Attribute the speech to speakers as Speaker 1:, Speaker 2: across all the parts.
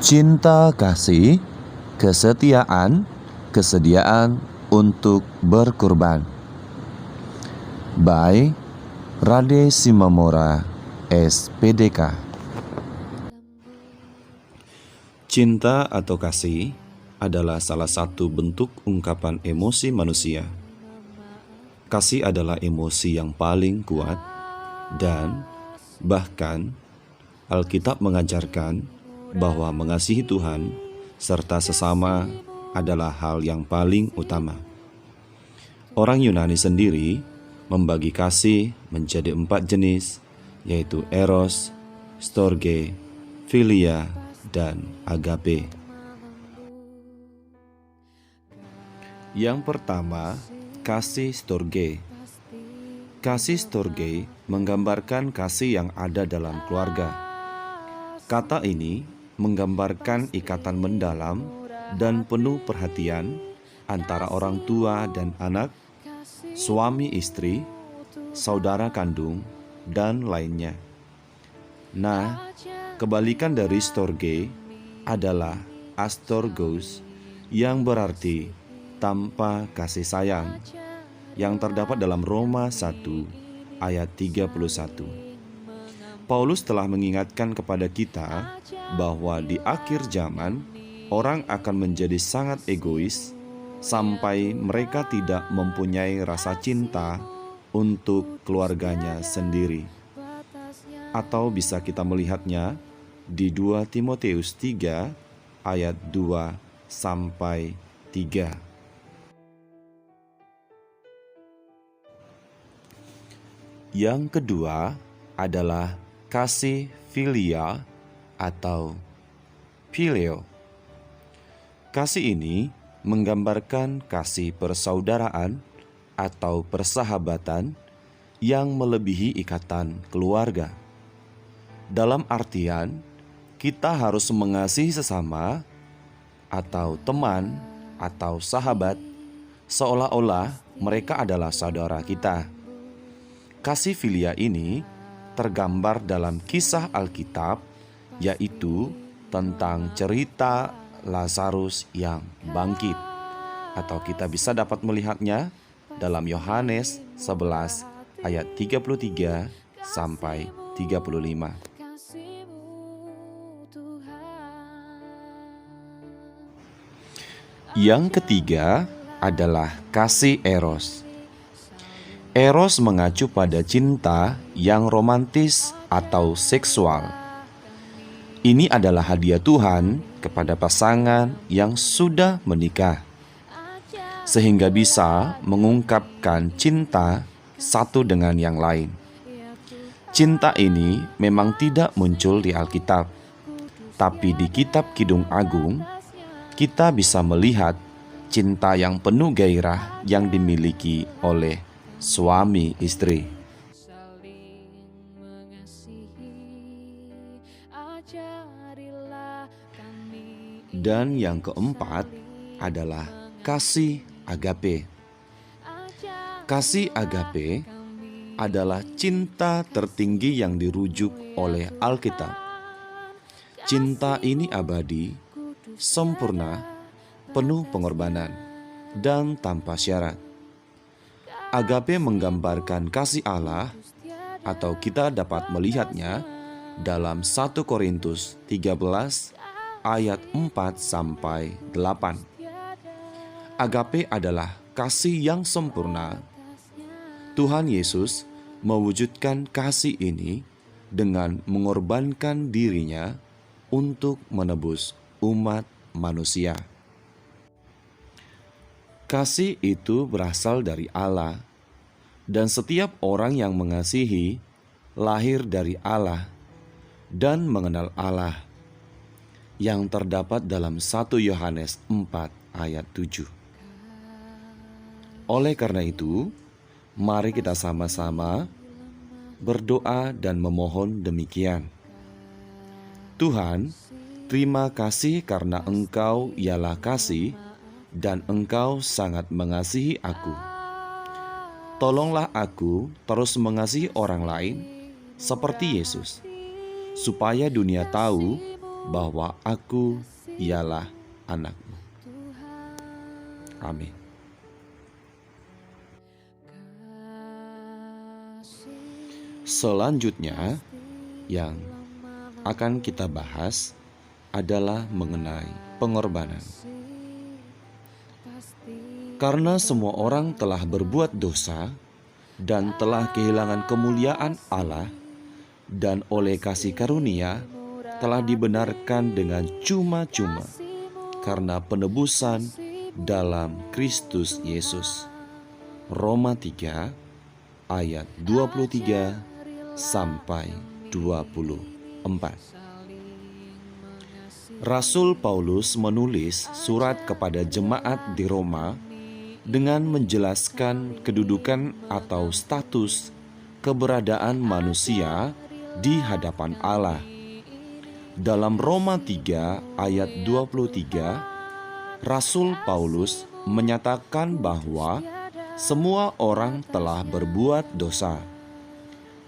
Speaker 1: Cinta kasih, kesetiaan, kesediaan untuk berkorban. By Rade Simamora, SPDK. Cinta atau kasih adalah salah satu bentuk ungkapan emosi manusia. Kasih adalah emosi yang paling kuat dan bahkan Alkitab mengajarkan bahwa mengasihi Tuhan serta sesama adalah hal yang paling utama. Orang Yunani sendiri membagi kasih menjadi 4 jenis, yaitu eros, storge, philia, dan agape. Yang pertama, kasih storge. Kasih storge menggambarkan kasih yang ada dalam keluarga. Kata ini menggambarkan ikatan mendalam dan penuh perhatian antara orang tua dan anak, suami istri, saudara kandung, dan lainnya. Nah, kebalikan dari storge adalah astorgos, yang berarti tanpa kasih sayang, yang terdapat dalam Roma 1 ayat 31. Paulus telah mengingatkan kepada kita bahwa di akhir zaman orang akan menjadi sangat egois sampai mereka tidak mempunyai rasa cinta untuk keluarganya sendiri. Atau bisa kita melihatnya di 2 Timotius 3 ayat 2 sampai 3. Yang kedua adalah kasih philia atau phileo. Kasih ini menggambarkan kasih persaudaraan atau persahabatan yang melebihi ikatan keluarga. Dalam artian, kita harus mengasihi sesama atau teman atau sahabat seolah-olah mereka adalah saudara kita. Kasih philia ini tergambar dalam kisah Alkitab, yaitu tentang cerita Lazarus yang bangkit. Atau kita bisa dapat melihatnya dalam Yohanes 11 ayat 33 sampai 35. Yang ketiga adalah kasih eros. Eros mengacu pada cinta yang romantis atau seksual. Ini adalah hadiah Tuhan kepada pasangan yang sudah menikah, sehingga bisa mengungkapkan cinta satu dengan yang lain. Cinta ini memang tidak muncul di Alkitab, tapi di Kitab Kidung Agung, kita bisa melihat cinta yang penuh gairah yang dimiliki oleh suami istri. Dan yang keempat adalah kasih agape. Kasih agape adalah cinta tertinggi yang dirujuk oleh Alkitab. Cinta ini abadi, sempurna, penuh pengorbanan, dan tanpa syarat. Agape menggambarkan kasih Allah, atau kita dapat melihatnya dalam 1 Korintus 13 ayat 4 sampai 8. Agape adalah kasih yang sempurna. Tuhan Yesus mewujudkan kasih ini dengan mengorbankan dirinya untuk menebus umat manusia. Kasih itu berasal dari Allah, dan setiap orang yang mengasihi lahir dari Allah dan mengenal Allah, yang terdapat dalam 1 Yohanes 4 ayat 7. Oleh karena itu, mari kita sama-sama berdoa dan memohon demikian. Tuhan, terima kasih karena Engkau ialah kasih, dan Engkau sangat mengasihi aku. Tolonglah aku terus mengasihi orang lain seperti Yesus, supaya dunia tahu bahwa aku ialah anak-Mu. Amin. Selanjutnya yang akan kita bahas adalah mengenai pengorbanan. Karena semua orang telah berbuat dosa dan telah kehilangan kemuliaan Allah, dan oleh kasih karunia telah dibenarkan dengan cuma-cuma karena penebusan dalam Kristus Yesus. Roma 3 ayat 23 sampai 24. Rasul Paulus menulis surat kepada jemaat di Roma dengan menjelaskan kedudukan atau status keberadaan manusia di hadapan Allah. Dalam Roma 3 ayat 23, Rasul Paulus menyatakan bahwa semua orang telah berbuat dosa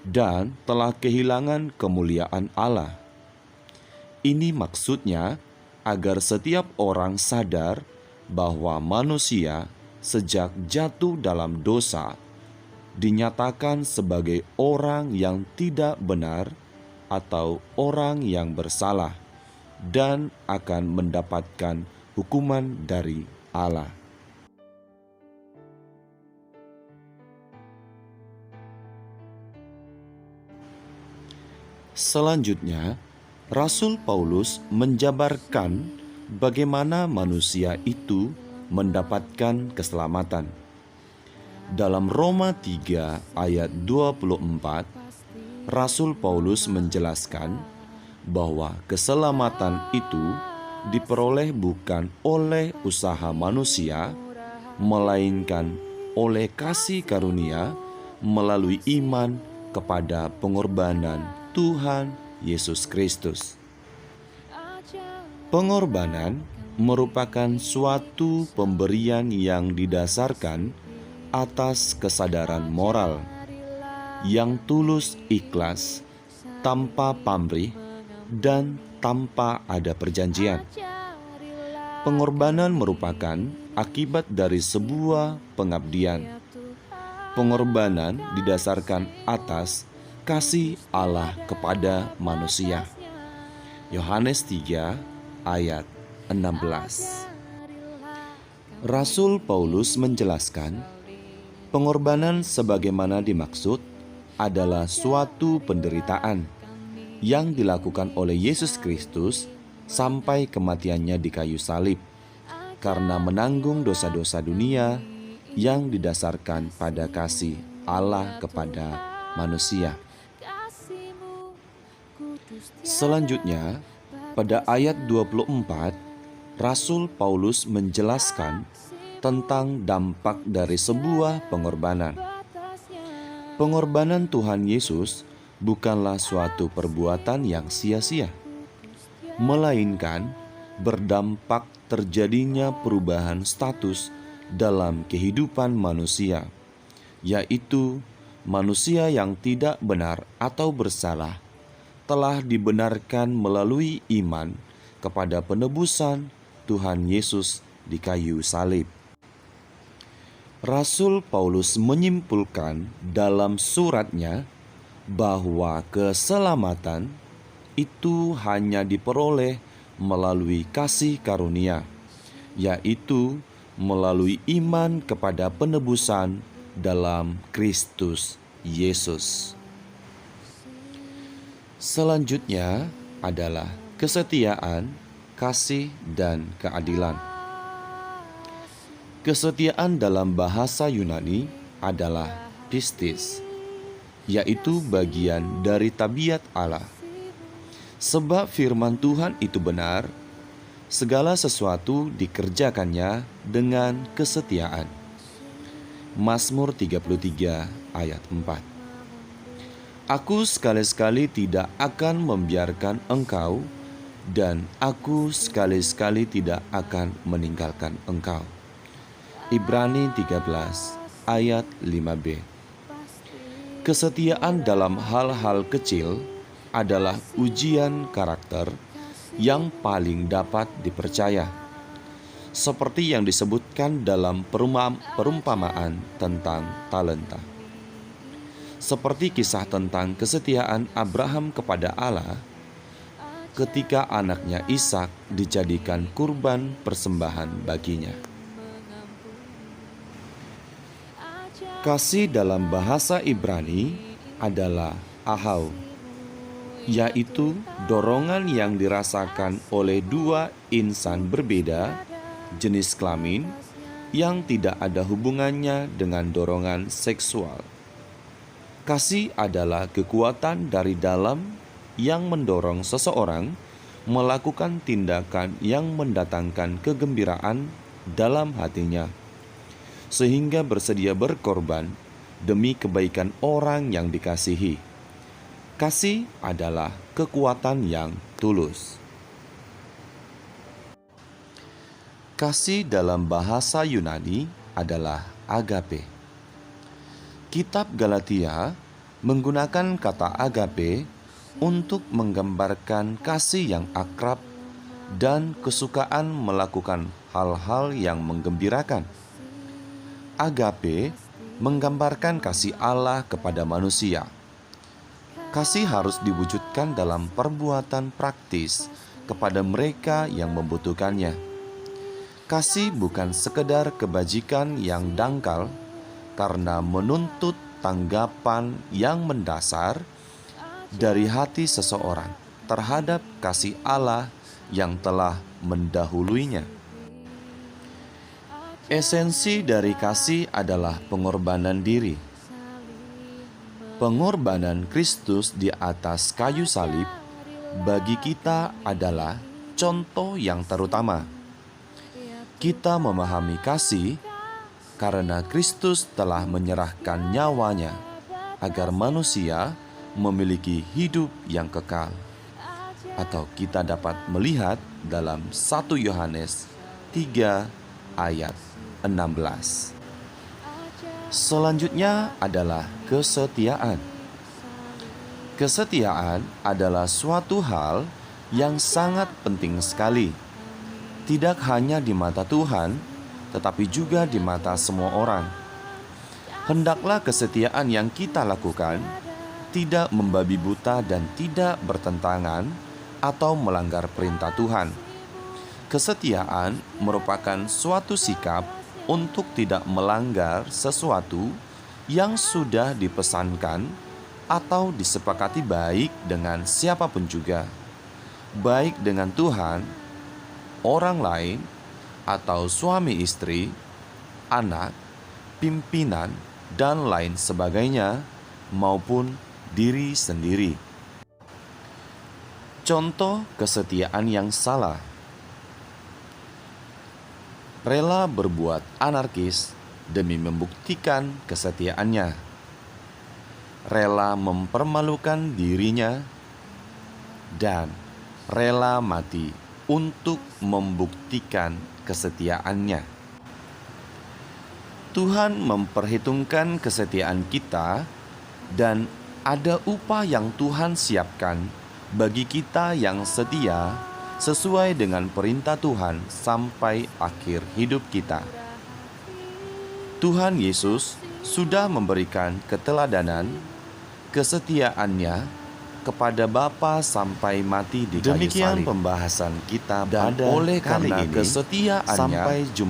Speaker 1: dan telah kehilangan kemuliaan Allah. Ini maksudnya agar setiap orang sadar bahwa manusia sejak jatuh dalam dosa dinyatakan sebagai orang yang tidak benar atau orang yang bersalah dan akan mendapatkan hukuman dari Allah. Selanjutnya, Rasul Paulus menjabarkan bagaimana manusia itu mendapatkan keselamatan. Dalam Roma 3 ayat 24, Rasul Paulus menjelaskan bahwa keselamatan itu diperoleh bukan oleh usaha manusia, melainkan oleh kasih karunia melalui iman kepada pengorbanan Tuhan Yesus Kristus. Pengorbanan merupakan suatu pemberian yang didasarkan atas kesadaran moral yang tulus ikhlas, tanpa pamrih dan tanpa ada perjanjian. Pengorbanan merupakan akibat dari sebuah pengabdian. Pengorbanan didasarkan atas kasih Allah kepada manusia. Yohanes 3 ayat 16. Rasul Paulus menjelaskan, pengorbanan sebagaimana dimaksud adalah suatu penderitaan yang dilakukan oleh Yesus Kristus sampai kematiannya di kayu salib karena menanggung dosa-dosa dunia yang didasarkan pada kasih Allah kepada manusia. Selanjutnya, pada ayat 24, Rasul Paulus menjelaskan tentang dampak dari sebuah pengorbanan. Pengorbanan Tuhan Yesus bukanlah suatu perbuatan yang sia-sia, melainkan berdampak terjadinya perubahan status dalam kehidupan manusia, yaitu manusia yang tidak benar atau bersalah telah dibenarkan melalui iman kepada penebusan Tuhan Yesus di kayu salib. Rasul Paulus menyimpulkan dalam suratnya bahwa keselamatan itu hanya diperoleh melalui kasih karunia, yaitu melalui iman kepada penebusan dalam Kristus Yesus. Selanjutnya adalah kesetiaan, kasih, dan keadilan. Kesetiaan dalam bahasa Yunani adalah pistis, yaitu bagian dari tabiat Allah. Sebab firman Tuhan itu benar, segala sesuatu dikerjakannya dengan kesetiaan. Mazmur 33 ayat 4. Aku sekali-sekali tidak akan membiarkan engkau, dan aku sekali-sekali tidak akan meninggalkan engkau. Ibrani 13 ayat 5b. Kesetiaan dalam hal-hal kecil adalah ujian karakter yang paling dapat dipercaya, seperti yang disebutkan dalam perumpamaan tentang talenta. Seperti kisah tentang kesetiaan Abraham kepada Allah ketika anaknya Ishak dijadikan kurban persembahan baginya. Kasih dalam bahasa Ibrani adalah ahau, yaitu dorongan yang dirasakan oleh dua insan berbeda jenis kelamin yang tidak ada hubungannya dengan dorongan seksual. Kasih adalah kekuatan dari dalam yang mendorong seseorang melakukan tindakan yang mendatangkan kegembiraan dalam hatinya, sehingga bersedia berkorban demi kebaikan orang yang dikasihi. Kasih adalah kekuatan yang tulus. Kasih dalam bahasa Yunani adalah agape. Kitab Galatia menggunakan kata agape untuk menggambarkan kasih yang akrab dan kesukaan melakukan hal-hal yang menggembirakan. Agape menggambarkan kasih Allah kepada manusia. Kasih harus diwujudkan dalam perbuatan praktis kepada mereka yang membutuhkannya. Kasih bukan sekedar kebajikan yang dangkal karena menuntut tanggapan yang mendasar dari hati seseorang terhadap kasih Allah yang telah mendahuluinya. Esensi dari kasih adalah pengorbanan diri. Pengorbanan Kristus di atas kayu salib bagi kita adalah contoh yang terutama. Kita memahami kasih karena Kristus telah menyerahkan nyawanya agar manusia memiliki hidup yang kekal. Atau kita dapat melihat dalam 1 Yohanes 3 ayat 16. Selanjutnya adalah kesetiaan. Kesetiaan adalah suatu hal yang sangat penting sekali, tidak hanya di mata Tuhan, tetapi juga di mata semua orang. Hendaklah kesetiaan yang kita lakukan tidak membabi buta dan tidak bertentangan atau melanggar perintah Tuhan. Kesetiaan merupakan suatu sikap untuk tidak melanggar sesuatu yang sudah dipesankan atau disepakati baik dengan siapapun juga, baik dengan Tuhan, orang lain, atau suami istri, anak, pimpinan, dan lain sebagainya, maupun diri sendiri. Contoh kesetiaan yang salah: rela berbuat anarkis demi membuktikan kesetiaannya, rela mempermalukan dirinya, dan rela mati untuk membuktikan kesetiaannya. Tuhan memperhitungkan kesetiaan kita, dan ada upah yang Tuhan siapkan bagi kita yang setia sesuai dengan perintah Tuhan sampai akhir hidup kita. Tuhan Yesus sudah memberikan keteladanan kesetiaannya kepada Bapa sampai mati di kayu salib. Demikian pembahasan kita pada oleh kali ini kesetiaannya sampai jumpa.